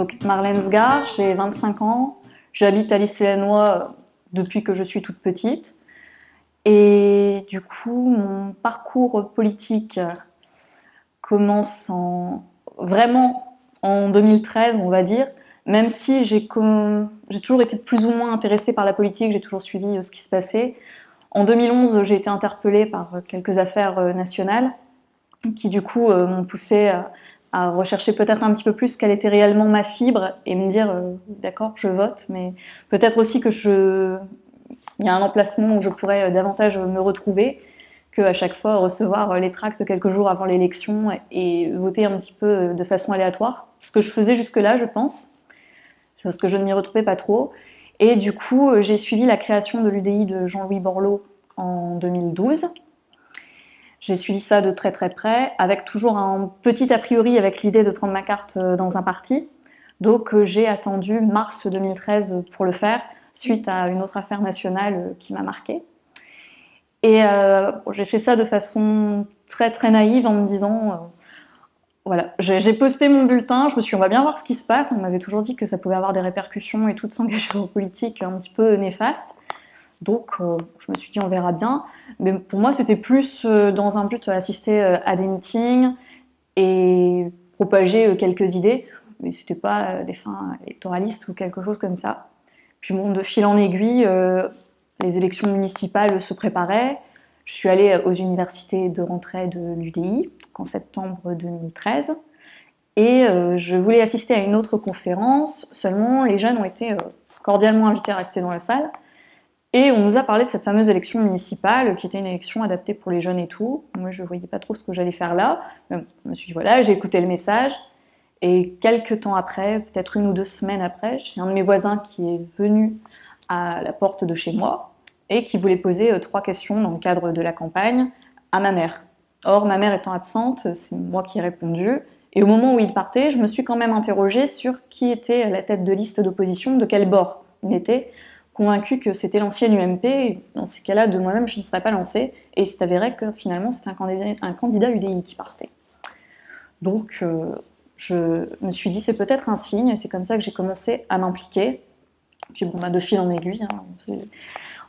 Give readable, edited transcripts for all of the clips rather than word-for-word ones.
Donc Marlène Sgar, j'ai 25 ans, j'habite à l'Issy-les-Noix depuis que je suis toute petite. Et du coup, mon parcours politique commence vraiment en 2013, on va dire, même si j'ai toujours été plus ou moins intéressée par la politique, j'ai toujours suivi ce qui se passait. En 2011, j'ai été interpellée par quelques affaires nationales qui du coup m'ont poussée à rechercher peut-être un petit peu plus quelle était réellement ma fibre et me dire d'accord, je vote, mais peut-être aussi il y a un emplacement où je pourrais davantage me retrouver qu'à chaque fois recevoir les tracts quelques jours avant l'élection et voter un petit peu de façon aléatoire. Ce que je faisais jusque-là, je pense, parce que je ne m'y retrouvais pas trop. Et du coup, j'ai suivi la création de l'UDI de Jean-Louis Borloo en 2012. J'ai suivi ça de très très près, avec toujours un petit a priori avec l'idée de prendre ma carte dans un parti. Donc j'ai attendu mars 2013 pour le faire, suite à une autre affaire nationale qui m'a marquée. Et j'ai fait ça de façon très très naïve en me disant, voilà, j'ai posté mon bulletin, je me suis dit on va bien voir ce qui se passe, on m'avait toujours dit que ça pouvait avoir des répercussions et tout de s'engager en politique un petit peu néfaste. Donc je me suis dit on verra bien, mais pour moi c'était plus dans un but d'assister à des meetings et propager quelques idées, mais c'était pas des fins électoralistes ou quelque chose comme ça. Puis bon, de fil en aiguille, les élections municipales se préparaient. Je suis allée aux universités de rentrée de l'UDI en septembre 2013 et je voulais assister à une autre conférence, seulement les jeunes ont été cordialement invités à rester dans la salle et on nous a parlé de cette fameuse élection municipale qui était une élection adaptée pour les jeunes et tout. Moi je ne voyais pas trop ce que j'allais faire là, mais je me suis dit voilà, j'ai écouté le message. Et quelques temps après, peut-être 1 ou 2 semaines après, j'ai un de mes voisins qui est venu à la porte de chez moi et qui voulait poser 3 questions dans le cadre de la campagne à ma mère. Or, ma mère étant absente, c'est moi qui ai répondu. Et au moment où il partait, je me suis quand même interrogée sur qui était la tête de liste d'opposition, de quel bord il était, convaincue que c'était l'ancienne UMP. Et dans ces cas-là, de moi-même, je ne serais pas lancée. Et il s'est avéré que finalement, c'était un candidat UDI qui partait. Donc, je me suis dit c'est peut-être un signe, et c'est comme ça que j'ai commencé à m'impliquer. Puis bon, de fil en aiguille, hein,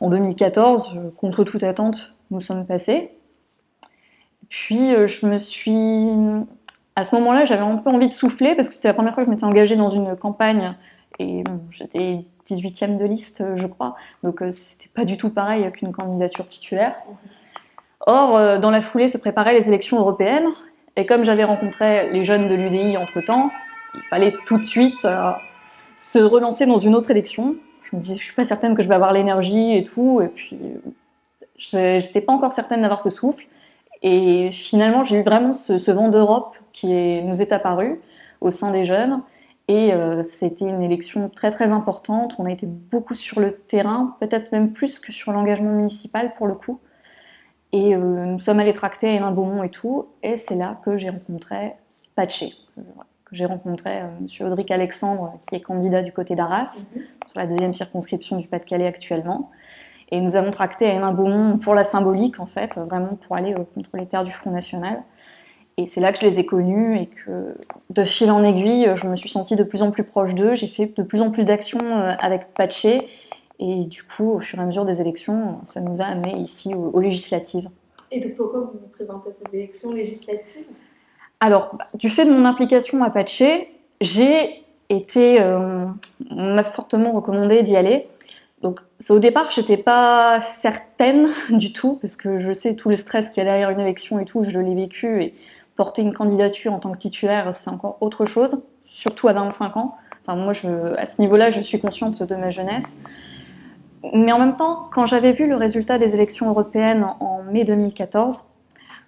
en 2014, contre toute attente, nous sommes passés. Puis je me suis... À ce moment-là, j'avais un peu envie de souffler, parce que c'était la première fois que je m'étais engagée dans une campagne, et bon, j'étais 18e de liste, je crois, donc c'était pas du tout pareil qu'une candidature titulaire. Or, dans la foulée se préparaient les élections européennes, et comme j'avais rencontré les jeunes de l'UDI entre-temps, il fallait tout de suite se relancer dans une autre élection. Je me disais, je suis pas certaine que je vais avoir l'énergie et tout, et puis j'étais pas encore certaine d'avoir ce souffle. Et finalement, j'ai eu vraiment ce vent d'Europe qui nous est apparu au sein des jeunes, et c'était une élection très très importante. On a été beaucoup sur le terrain, peut-être même plus que sur l'engagement municipal pour le coup. Et nous sommes allés tracter à Hénin-Beaumont et tout, et c'est là que j'ai rencontré Patché, que j'ai rencontré M. Audric Alexandre, qui est candidat du côté d'Arras, sur la 2e circonscription du Pas-de-Calais actuellement. Et nous avons tracté à Hénin-Beaumont pour la symbolique, en fait, vraiment pour aller contre les terres du Front National. Et c'est là que je les ai connus et que, de fil en aiguille, je me suis sentie de plus en plus proche d'eux. J'ai fait de plus en plus d'actions avec Patché. Et du coup, au fur et à mesure des élections, ça nous a amenés ici aux législatives. Et donc pourquoi vous vous présentez à ces élections législatives? Alors, du fait de mon implication à Patché, on m'a fortement recommandé d'y aller. Donc, au départ, je n'étais pas certaine du tout, parce que je sais tout le stress qu'il y a derrière une élection et tout, je l'ai vécu, et porter une candidature en tant que titulaire, c'est encore autre chose, surtout à 25 ans. Enfin, moi, à ce niveau-là, je suis consciente de ma jeunesse. Mais en même temps, quand j'avais vu le résultat des élections européennes en mai 2014,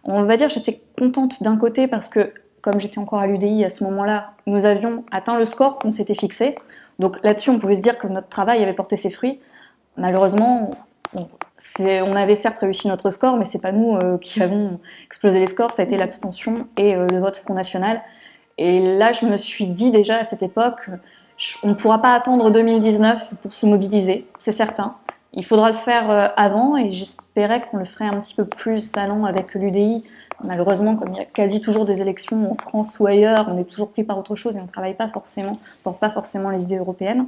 on va dire que j'étais contente d'un côté parce que, comme j'étais encore à l'UDI à ce moment-là, nous avions atteint le score qu'on s'était fixé. Donc là-dessus, on pouvait se dire que notre travail avait porté ses fruits. Malheureusement, on avait certes réussi notre score, mais c'est pas nous qui avons explosé les scores, ça a été l'abstention et le vote Front National. Et là, je me suis dit déjà à cette époque, on ne pourra pas attendre 2019 pour se mobiliser, c'est certain. Il faudra le faire avant, et j'espérais qu'on le ferait un petit peu plus allant avec l'UDI, malheureusement, comme il y a quasi toujours des élections en France ou ailleurs, on est toujours pris par autre chose et on ne travaille pas forcément, porte pas forcément les idées européennes.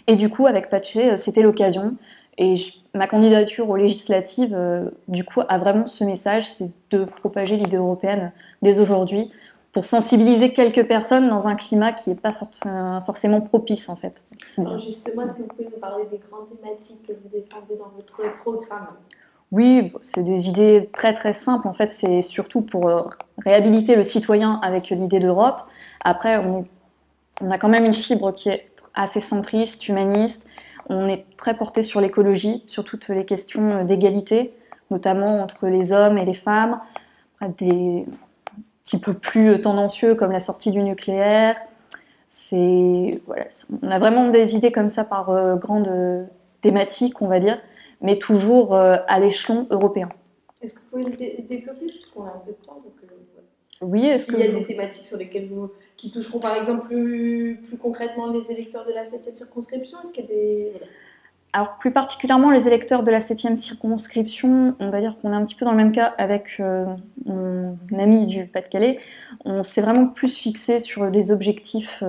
Et du coup, avec Pache, c'était l'occasion. Et ma candidature aux législatives, du coup, a vraiment ce message, c'est de propager l'idée européenne dès aujourd'hui, pour sensibiliser quelques personnes dans un climat qui n'est pas forcément propice, en fait. Alors justement, est-ce que vous pouvez nous parler des grandes thématiques que vous défendez dans votre programme? Oui, c'est des idées très très simples. En fait, c'est surtout pour réhabiliter le citoyen avec l'idée d'Europe. Après, on a quand même une fibre qui est assez centriste, humaniste. On est très porté sur l'écologie, sur toutes les questions d'égalité, notamment entre les hommes et les femmes, des petit peu plus tendancieux comme la sortie du nucléaire. Voilà, on a vraiment des idées comme ça par grandes thématiques, on va dire, mais toujours à l'échelon européen. Est-ce que vous pouvez le développer, puisqu'on a un peu de temps donc, Oui, s'il y a des thématiques sur lesquelles qui toucheront par exemple plus concrètement les électeurs de la 7e circonscription? Est-ce qu'il y a des... Voilà. Alors, plus particulièrement les électeurs de la 7e circonscription, on va dire qu'on est un petit peu dans le même cas avec mon ami du Pas-de-Calais. On s'est vraiment plus fixé sur des objectifs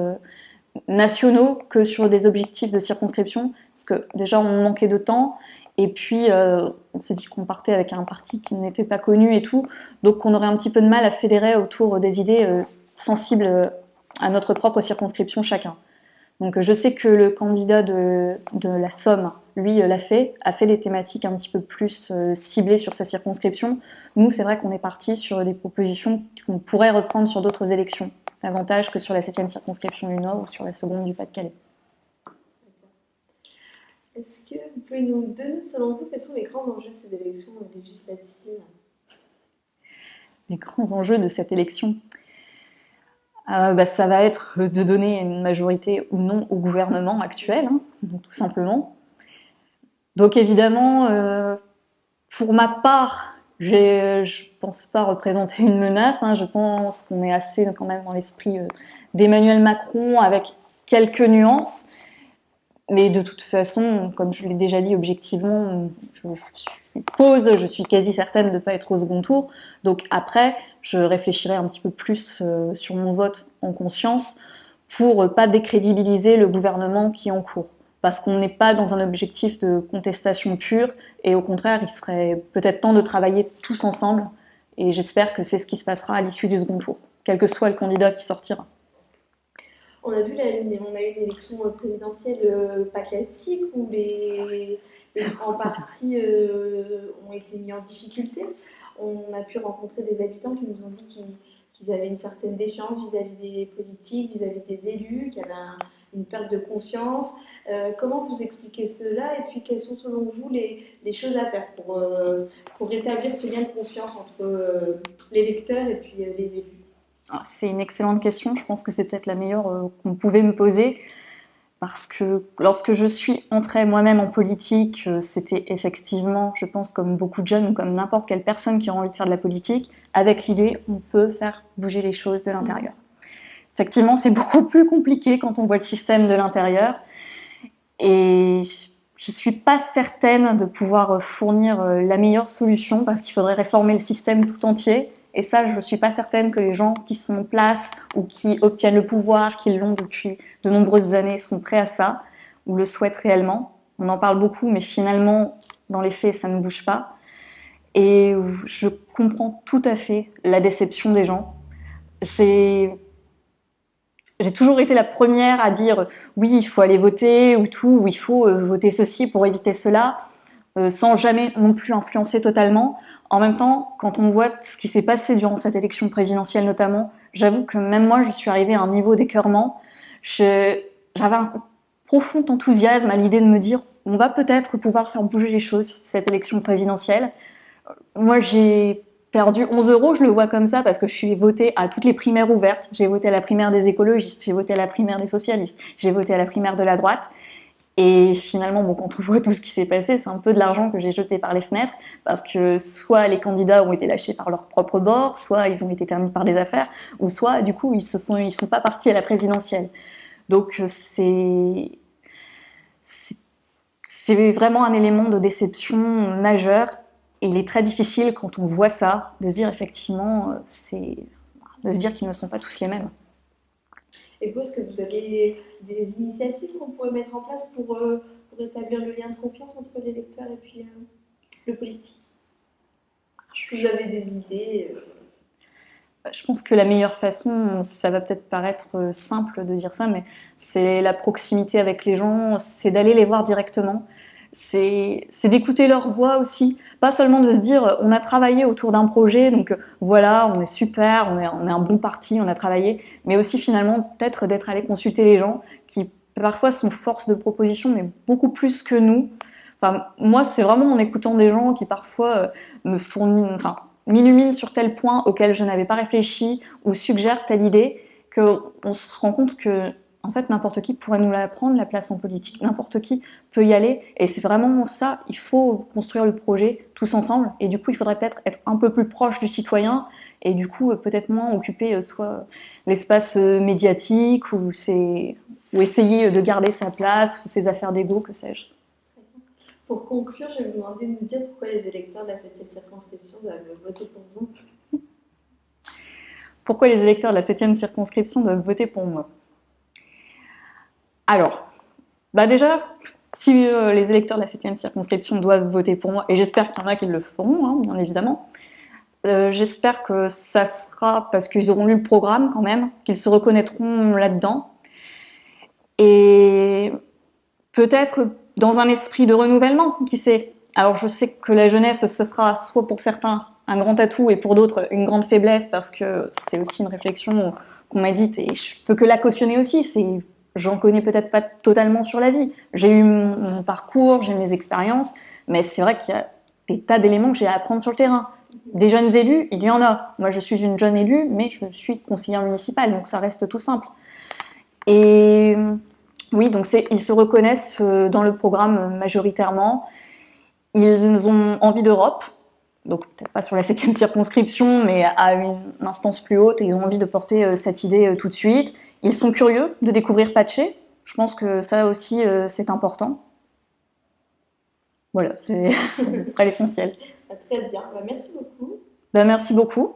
nationaux que sur des objectifs de circonscription, parce que déjà on manquait de temps, et puis on s'est dit qu'on partait avec un parti qui n'était pas connu et tout, donc on aurait un petit peu de mal à fédérer autour des idées sensibles à notre propre circonscription chacun. Donc je sais que le candidat de la Somme, lui, a fait des thématiques un petit peu plus ciblées sur sa circonscription. Nous, c'est vrai qu'on est parti sur des propositions qu'on pourrait reprendre sur d'autres élections, davantage que sur la 7e circonscription du Nord ou sur la seconde du Pas-de-Calais. Est-ce que vous pouvez nous donner, selon vous, quels sont les grands enjeux de cette élection législative? Les grands enjeux de cette élection, ça va être de donner une majorité ou non au gouvernement actuel, hein, donc tout simplement. Donc évidemment, pour ma part, je ne pense pas représenter une menace, hein, je pense qu'on est assez quand même dans l'esprit d'Emmanuel Macron avec quelques nuances, mais de toute façon, comme je l'ai déjà dit objectivement, je suis quasi certaine de ne pas être au second tour. Donc après, je réfléchirai un petit peu plus sur mon vote en conscience pour ne pas décrédibiliser le gouvernement qui est en cours. Parce qu'on n'est pas dans un objectif de contestation pure, et au contraire, il serait peut-être temps de travailler tous ensemble, et j'espère que c'est ce qui se passera à l'issue du second tour, quel que soit le candidat qui sortira. On a vu, on a eu une élection présidentielle pas classique, où les grands partis ont été mis en difficulté. On a pu rencontrer des habitants qui nous ont dit qu'ils avaient une certaine défiance vis-à-vis des politiques, vis-à-vis des élus, qu'il y avait une perte de confiance. Comment vous expliquez cela, et puis quelles sont selon vous les choses à faire pour rétablir ce lien de confiance entre l'électeur et puis les élus? C'est une excellente question, je pense que c'est peut-être la meilleure qu'on pouvait me poser, parce que lorsque je suis entrée moi-même en politique, c'était effectivement, je pense, comme beaucoup de jeunes ou comme n'importe quelle personne qui a envie de faire de la politique, avec l'idée on peut faire bouger les choses de l'intérieur. Effectivement, c'est beaucoup plus compliqué quand on voit le système de l'intérieur, et je ne suis pas certaine de pouvoir fournir la meilleure solution, parce qu'il faudrait réformer le système tout entier. Et ça, je ne suis pas certaine que les gens qui sont en place ou qui obtiennent le pouvoir, qui l'ont depuis de nombreuses années, sont prêts à ça ou le souhaitent réellement. On en parle beaucoup, mais finalement, dans les faits, ça ne bouge pas. Et je comprends tout à fait la déception des gens. J'ai toujours été la première à dire oui, il faut aller voter ou tout, ou il faut voter ceci pour éviter cela, sans jamais non plus influencer totalement. En même temps, quand on voit ce qui s'est passé durant cette élection présidentielle notamment, j'avoue que même moi, je suis arrivée à un niveau d'écœurement. J'avais un profond enthousiasme à l'idée de me dire on va peut-être pouvoir faire bouger les choses sur cette élection présidentielle. Moi, j'ai perdu 11 €, je le vois comme ça, parce que je suis votée à toutes les primaires ouvertes. J'ai voté à la primaire des écologistes, j'ai voté à la primaire des socialistes, j'ai voté à la primaire de la droite. Et finalement, quand on voit tout ce qui s'est passé, c'est un peu de l'argent que j'ai jeté par les fenêtres, parce que soit les candidats ont été lâchés par leur propre bord, soit ils ont été terminés par des affaires, ou soit du coup ils sont pas partis à la présidentielle. Donc c'est vraiment un élément de déception majeur. il est très difficile quand on voit ça, de se dire effectivement, de se dire qu'ils ne sont pas tous les mêmes. Et vous, est-ce que vous avez des initiatives qu'on pourrait mettre en place pour établir le lien de confiance entre l'électeur et puis le politique? Est-ce que vous avez des idées? Je pense que la meilleure façon, ça va peut-être paraître simple de dire ça, mais c'est la proximité avec les gens, c'est d'aller les voir directement, c'est d'écouter leur voix aussi, pas seulement de se dire on a travaillé autour d'un projet, donc voilà, on est super, on est un bon parti, on a travaillé, mais aussi finalement peut-être d'être allé consulter les gens qui parfois sont force de proposition, mais beaucoup plus que nous. Enfin, moi, c'est vraiment en écoutant des gens qui parfois me fournissent, enfin, m'illumine sur tel point auquel je n'avais pas réfléchi ou suggère telle idée, qu'on se rend compte que en fait, n'importe qui pourrait nous la prendre, la place en politique. N'importe qui peut y aller. Et c'est vraiment ça, il faut construire le projet tous ensemble. Et du coup, il faudrait peut-être être un peu plus proche du citoyen et du coup, peut-être moins occuper soit l'espace médiatique ou essayer de garder sa place ou ses affaires d'ego, que sais-je. Pour conclure, je vais vous demander de nous dire pourquoi les électeurs de la 7e circonscription doivent voter pour vous. Pourquoi les électeurs de la 7e circonscription doivent voter pour moi? Alors, déjà, si les électeurs de la 7e circonscription doivent voter pour moi, et j'espère qu'il y en a qui le feront, hein, bien évidemment, j'espère que ça sera parce qu'ils auront lu le programme quand même, qu'ils se reconnaîtront là-dedans, et peut-être dans un esprit de renouvellement, qui sait. Alors je sais que la jeunesse, ce sera soit pour certains un grand atout et pour d'autres une grande faiblesse, parce que c'est aussi une réflexion qu'on m'a dite et je peux que la cautionner aussi. J'en connais peut-être pas totalement sur la vie. J'ai eu mon parcours, j'ai mes expériences, mais c'est vrai qu'il y a des tas d'éléments que j'ai à apprendre sur le terrain. Des jeunes élus, il y en a. Moi, je suis une jeune élue, mais je suis conseillère municipale, donc ça reste tout simple. Et oui, donc ils se reconnaissent dans le programme majoritairement. Ils ont envie d'Europe, donc peut-être pas sur la 7e circonscription, mais à une instance plus haute, et ils ont envie de porter cette idée tout de suite. Ils sont curieux de découvrir Patché. Je pense que ça aussi, c'est important. Voilà, c'est l'essentiel. Très bien, merci beaucoup. Merci beaucoup.